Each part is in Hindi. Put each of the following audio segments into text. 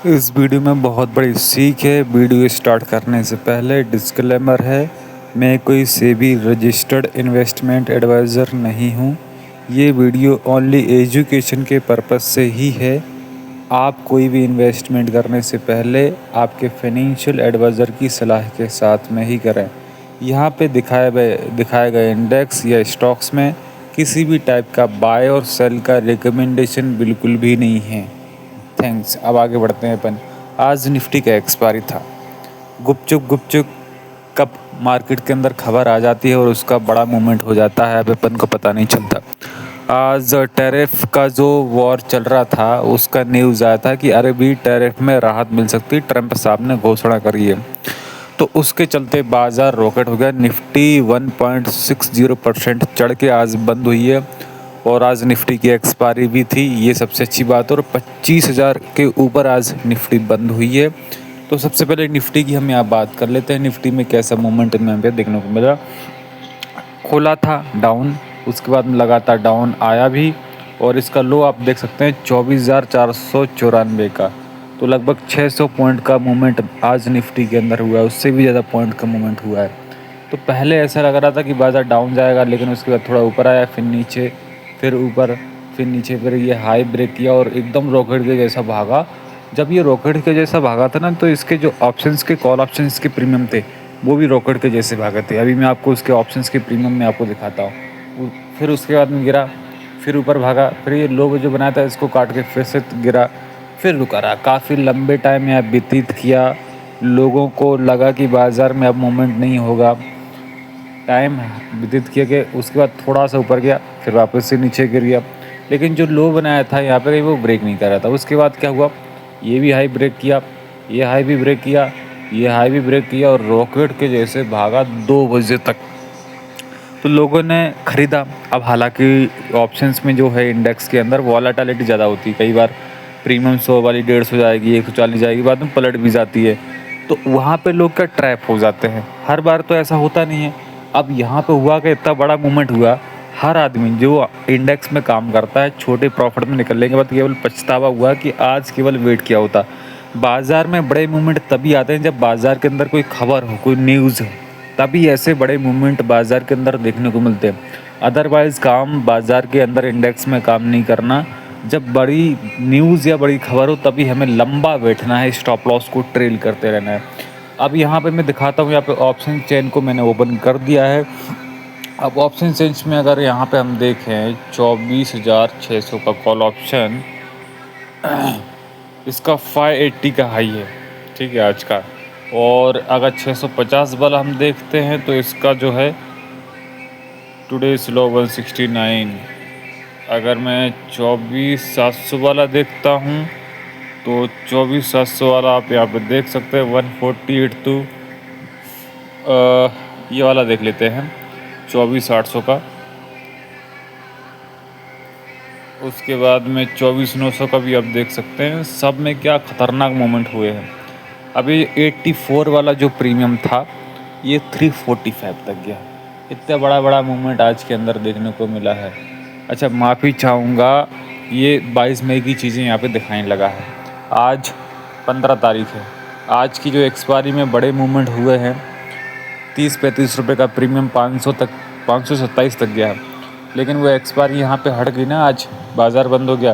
इस वीडियो में बहुत बड़ी सीख है। वीडियो स्टार्ट करने से पहले डिस्क्लेमर है, मैं कोई सेबी रजिस्टर्ड इन्वेस्टमेंट एडवाइज़र नहीं हूँ। ये वीडियो ओनली एजुकेशन के पर्पस से ही है। आप कोई भी इन्वेस्टमेंट करने से पहले आपके फाइनेंशियल एडवाइज़र की सलाह के साथ में ही करें। यहाँ पे दिखाए गए इंडेक्स या स्टॉक्स में किसी भी टाइप का बाय और सेल का रिकमेंडेशन बिल्कुल भी नहीं है। थैंक्स। अब आगे बढ़ते हैं अपन। आज निफ्टी का एक्सपायरी था। गुपचुप कब मार्केट के अंदर खबर आ जाती है और उसका बड़ा मूवमेंट हो जाता है, अब अपन को पता नहीं चलता। आज टैरिफ का जो वॉर चल रहा था उसका न्यूज़ आया था कि अरे भी टैरिफ में राहत मिल सकती, ट्रंप साहब ने घोषणा करी है। तो उसके चलते बाज़ार रॉकेट हो गया। निफ्टी 1.60% चढ़ के आज बंद हुई है और आज निफ्टी की एक्सपायरी भी थी, ये सबसे अच्छी बात है। और 25,000 के ऊपर आज निफ्टी बंद हुई है। तो सबसे पहले निफ्टी की हम यहाँ बात कर लेते हैं। निफ्टी में कैसा मूवमेंट में हमें देखने को मिला। खोला था डाउन, उसके बाद में लगातार डाउन आया भी और इसका लो आप देख सकते हैं 24,494 का। तो लगभग 600 पॉइंट का मूवमेंट आज निफ्टी के अंदर हुआ है, उससे भी ज़्यादा पॉइंट का मूवमेंट हुआ है। तो पहले ऐसा लग रहा था कि बाज़ार डाउन जाएगा, लेकिन उसके बाद थोड़ा ऊपर आया, फिर नीचे, फिर ऊपर, फिर नीचे, फिर ये हाई ब्रेक किया और एकदम रॉकेट के जैसा भागा। जब ये रॉकेट के जैसा भागा था ना, तो इसके जो ऑप्शंस के कॉल ऑप्शंस के प्रीमियम थे वो भी रॉकेट के जैसे भागे थे। अभी मैं आपको उसके ऑप्शंस के प्रीमियम में आपको दिखाता हूँ। फिर उसके बाद में गिरा, फिर ऊपर भागा, फिर ये लो जो बनाया था इसको काट के फिर से गिरा, फिर रुका रहा। काफ़ी लंबे टाइम यहाँ व्यतीत किया। लोगों को लगा कि बाज़ार में अब मूवमेंट नहीं होगा, टाइम व्यतीत किया कि उसके बाद थोड़ा सा ऊपर गया, फिर वापस से नीचे गिर गया। लेकिन जो लो बनाया था यहाँ पे वो ब्रेक नहीं कर रहा था। उसके बाद क्या हुआ, ये भी हाई ब्रेक किया, ये हाई भी ब्रेक किया, ये हाई भी ब्रेक किया और रॉकेट के जैसे भागा 2 बजे तक। तो लोगों ने ख़रीदा। अब हालांकि ऑप्शंस में जो है इंडेक्स के अंदर वॉलेटिलिटी ज़्यादा होती है, कई बार प्रीमियम 100 वाली 150 जाएगी, 140 जाएगी, बाद में पलट भी जाती है। तो वहाँ पे लोग क्या ट्रैप हो जाते हैं। हर बार तो ऐसा होता नहीं है। अब यहाँ पे हुआ कि इतना बड़ा मूवमेंट हुआ, हर आदमी जो इंडेक्स में काम करता है छोटे प्रॉफिट में निकलने के बाद केवल पछतावा हुआ कि आज केवल वेट किया होता। बाज़ार में बड़े मूवमेंट तभी आते हैं जब बाज़ार के अंदर कोई खबर हो, कोई न्यूज़ हो, तभी ऐसे बड़े मूवमेंट बाज़ार के अंदर देखने को मिलते हैं। अदरवाइज़ काम बाज़ार के अंदर इंडेक्स में काम नहीं करना। जब बड़ी न्यूज़ या बड़ी खबर हो तभी हमें लंबा बैठना है, स्टॉप लॉस को ट्रेल करते रहना है। अब यहाँ पे मैं दिखाता हूँ, यहाँ पे ऑप्शन चेन को मैंने ओपन कर दिया है। अब ऑप्शन चेंज में अगर यहाँ पे हम देखें 24,600 का कॉल ऑप्शन, इसका 580 का हाई है, ठीक है, आज का। और अगर 650 वाला हम देखते हैं तो इसका जो है टुडे लो 169। अगर मैं 24,700 वाला देखता हूँ तो 24,700 वाला आप यहाँ पे देख सकते हैं 148 टू ये वाला देख लेते हैं 24,800 का। उसके बाद में 24,900 का भी आप देख सकते हैं। सब में क्या ख़तरनाक मोमेंट हुए हैं। अभी 84 वाला जो प्रीमियम था ये 345 तक गया। इतना बड़ा मूवमेंट आज के अंदर देखने को मिला है। अच्छा, माफ़ी चाहूँगा, ये 22 मई की चीज़ें यहाँ पे दिखाने लगा है। आज 15 तारीख है। आज की जो एक्सपायरी में बड़े मूवमेंट हुए हैं, 30-35 रुपये का प्रीमियम 500 तक, 527 तक गया है। लेकिन वो एक्सपायरी यहाँ पे हट गई ना, आज बाज़ार बंद हो गया,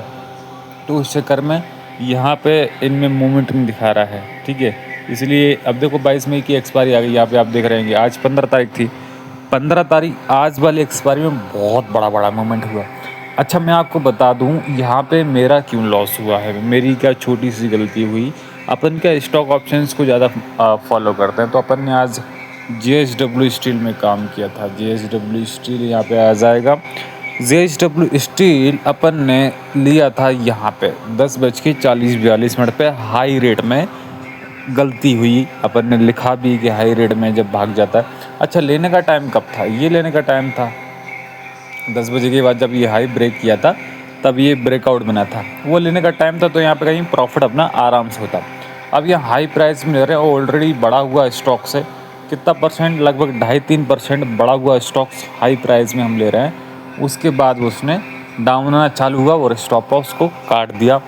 तो उस चक्कर में यहाँ पे इनमें मूवमेंट नहीं दिखा रहा है, ठीक है। इसलिए अब देखो 22 मई की एक्सपायरी आ गई, यहाँ पे आप देख रहे हैं। आज 15 तारीख थी। 15 तारीख आज वाली एक्सपायरी में बहुत बड़ा मूवमेंट हुआ। अच्छा, मैं आपको बता दूं यहाँ पे मेरा क्यों लॉस हुआ है, मेरी क्या छोटी सी गलती हुई। अपन क्या स्टॉक ऑप्शंस को ज़्यादा फॉलो करते हैं, तो अपन ने आज JSW स्टील में काम किया था। JSW स्टील यहाँ पे आ जाएगा। JSW स्टील अपन ने लिया था यहाँ पे 10:40-42 पे हाई रेट में। गलती हुई, अपन ने लिखा भी कि हाई रेट में जब भाग जाता है। अच्छा, लेने का टाइम कब था? ये लेने का टाइम था 10 बजे के बाद, जब ये हाई ब्रेक किया था तब ये ब्रेकआउट बना था, वो लेने का टाइम था। तो यहाँ पे कहीं प्रॉफिट अपना आराम से होता। अब ये हाई प्राइस में ले रहे हैं, ऑलरेडी बढ़ा हुआ स्टॉक से कितना परसेंट, लगभग 2.5-3% बढ़ा हुआ स्टॉक्स हाई प्राइस में हम ले रहे हैं। उसके बाद उसने डाउन आना चालू हुआ और स्टॉप लॉस को काट दिया।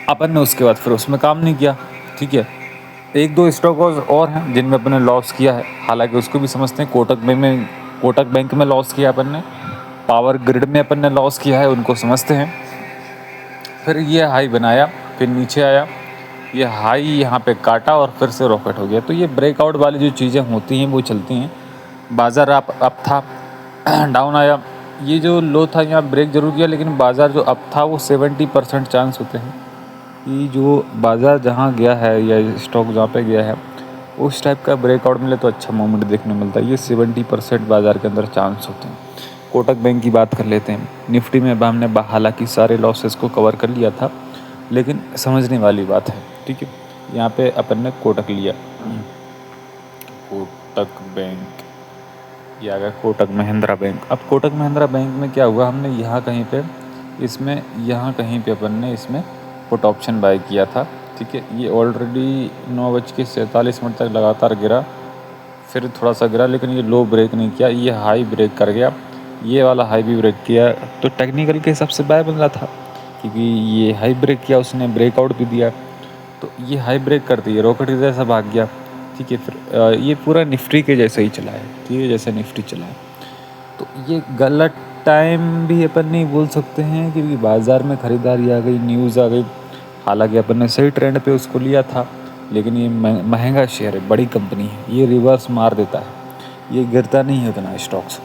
अपन ने उसके बाद फिर उसमें काम नहीं किया। ठीक है, एक दो स्टॉक और हैं जिनमें अपन ने लॉस किया है, हालांकि उसको भी समझते हैं। कोटक बैंक में लॉस किया अपन ने, पावर ग्रिड में अपन ने लॉस किया है, उनको समझते हैं। फिर ये हाई बनाया, फिर नीचे आया, ये हाई यहाँ पे काटा और फिर से रॉकेट हो गया। तो ये ब्रेकआउट वाली जो चीज़ें होती हैं वो चलती हैं। बाज़ार अप था, डाउन आया, ये जो लो था यहाँ ब्रेक जरूर किया, लेकिन बाज़ार जो अप था वो 70% चांस होते हैं कि जो बाज़ार जहाँ गया है या स्टॉक जहाँ पे गया है उस टाइप का ब्रेकआउट मिले तो अच्छा मोमेंट देखने मिलता है। ये 70% बाज़ार के अंदर चांस होते हैं। कोटक बैंक की बात कर लेते हैं। निफ्टी में अब हमने हालांकि सारे लॉसेस को कवर कर लिया था, लेकिन समझने वाली बात है। ठीक है, यहाँ पे अपन ने कोटक लिया, कोटक बैंक, ये आ गया कोटक महिंद्रा बैंक। अब कोटक महिंद्रा बैंक में क्या हुआ, हमने यहाँ कहीं पे अपन ने इसमें पुट ऑप्शन बाय किया था। ठीक है, ये ऑलरेडी 9:47 तक लगातार गिरा, फिर थोड़ा सा गिरा, लेकिन ये लो ब्रेक नहीं किया, ये हाई ब्रेक कर गया, ये वाला हाई भी ब्रेक किया। तो टेक्निकल के हिसाब से बाय बन रहा था, क्योंकि ये हाई ब्रेक किया, उसने ब्रेकआउट भी दिया, तो ये हाई ब्रेक कर दी, रॉकेट की जैसा भाग गया। ठीक है, फिर ये पूरा निफ्टी के जैसे ही चला है। ठीक है, जैसे निफ्टी चला है, तो ये गलत टाइम भी अपन नहीं बोल सकते हैं, क्योंकि बाज़ार में ख़रीदारी आ गई, न्यूज़ आ गई। हालांकि अपन ने सही ट्रेंड पे उसको लिया था, लेकिन ये महंगा शेयर है, बड़ी कंपनी है, ये रिवर्स मार देता है, ये गिरता नहीं है उतना स्टॉक्स।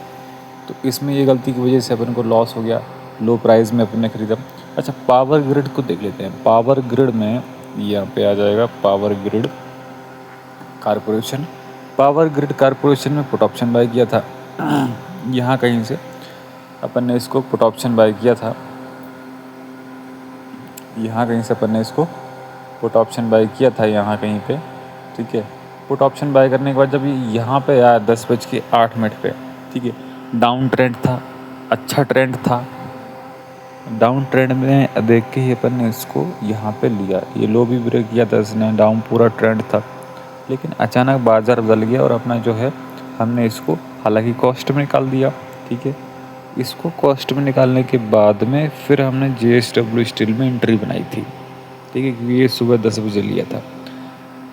तो इसमें ये गलती की वजह से अपन को लॉस हो गया, लो प्राइस में अपन ने ख़रीदा। अच्छा, पावर ग्रिड को देख लेते हैं। पावर ग्रिड में यहाँ पे आ जाएगा power grid corporation. Power grid corporation में पुट ऑप्शन बाय किया था, यहाँ कहीं से अपन ने इसको पुट ऑप्शन बाय किया था, यहाँ कहीं से अपन ने इसको पुट ऑप्शन बाय किया था, यहाँ कहीं पे। ठीक है, पुट ऑप्शन बाय करने के बाद जब यहाँ पे आया 10:08 पे, ठीक है, डाउन ट्रेंड था, अच्छा ट्रेंड था, डाउन ट्रेंड में देख के ही अपन ने इसको यहाँ पे लिया। ये लो भी ब्रेक किया था इसने, डाउन पूरा ट्रेंड था, लेकिन अचानक बाज़ार बदल गया और अपना जो है हमने इसको हालांकि कॉस्ट में निकाल दिया। ठीक है, इसको कॉस्ट में निकालने के बाद में फिर हमने JSW स्टील में एंट्री बनाई थी। ठीक है, क्योंकि ये सुबह 10 बजे लिया था,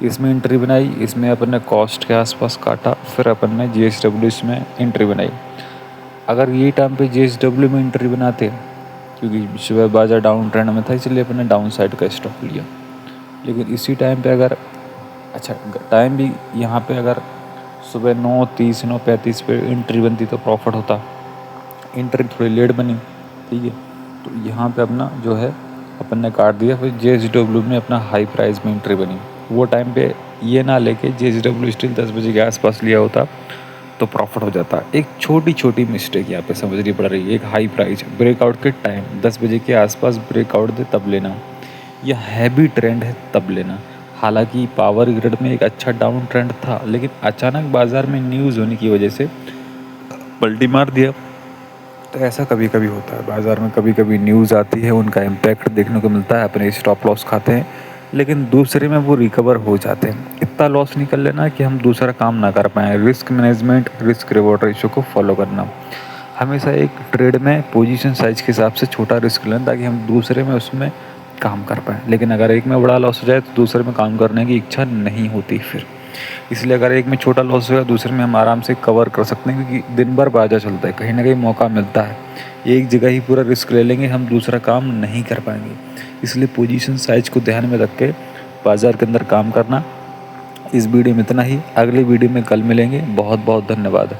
इसमें एंट्री बनाई, इसमें अपन ने कॉस्ट के आसपास काटा, फिर अपन ने JSW में एंट्री बनाई। अगर ये टाइम पे JSW में एंट्री बनाते, क्योंकि सुबह बाज़ार डाउन ट्रेंड में था इसलिए अपन ने डाउन साइड का स्टॉक लिया, लेकिन इसी टाइम पे अगर अच्छा टाइम भी यहाँ पे अगर सुबह 9:30 9:35 पे एंट्री बनती तो प्रॉफिट होता। एंट्री थोड़ी लेट बनी। ठीक है, तो यहाँ पे अपना जो है अपन ने काट दिया। फिर JSW में अपना हाई प्राइस में एंट्री बनी। वो टाइम पे ये ना लेके JSW स्टील 10 बजे के आसपास लिया होता तो प्रॉफिट हो जाता। एक छोटी छोटी मिस्टेक यहाँ पे समझनी पड़ रही है। एक हाई प्राइस ब्रेकआउट के टाइम 10 बजे के आसपास ब्रेकआउट दे तब लेना, यह हैवी ट्रेंड है तब लेना। हालांकि पावर ग्रिड में एक अच्छा डाउन ट्रेंड था, लेकिन अचानक बाज़ार में न्यूज़ होने की वजह से पलटी मार दिया। तो ऐसा कभी कभी होता है बाज़ार में, कभी कभी न्यूज़ आती है, उनका इम्पैक्ट देखने को मिलता है, अपने स्टॉप लॉस खाते हैं, लेकिन दूसरे में वो रिकवर हो जाते हैं। इतना लॉस निकल लेना कि हम दूसरा काम ना कर पाएँ। Risk management, risk reward ratio को फॉलो करना, हमेशा एक ट्रेड में पोजीशन साइज के हिसाब से छोटा रिस्क लेना, ताकि हम दूसरे में उसमें काम कर पाएँ। लेकिन अगर एक में बड़ा लॉस हो जाए तो दूसरे में काम करने की इच्छा नहीं होती फिर। इसलिए अगर एक में छोटा लॉस हो गया, दूसरे में हम आराम से कवर कर सकते हैं, क्योंकि दिन भर बाजार चलता है, कहीं ना कहीं मौका मिलता है। एक जगह ही पूरा रिस्क ले लेंगे, हम दूसरा काम नहीं कर पाएंगे। इसलिए पोजीशन साइज को ध्यान में रख के बाज़ार के अंदर काम करना। इस वीडियो में इतना ही, अगले वीडियो में कल मिलेंगे। बहुत बहुत धन्यवाद।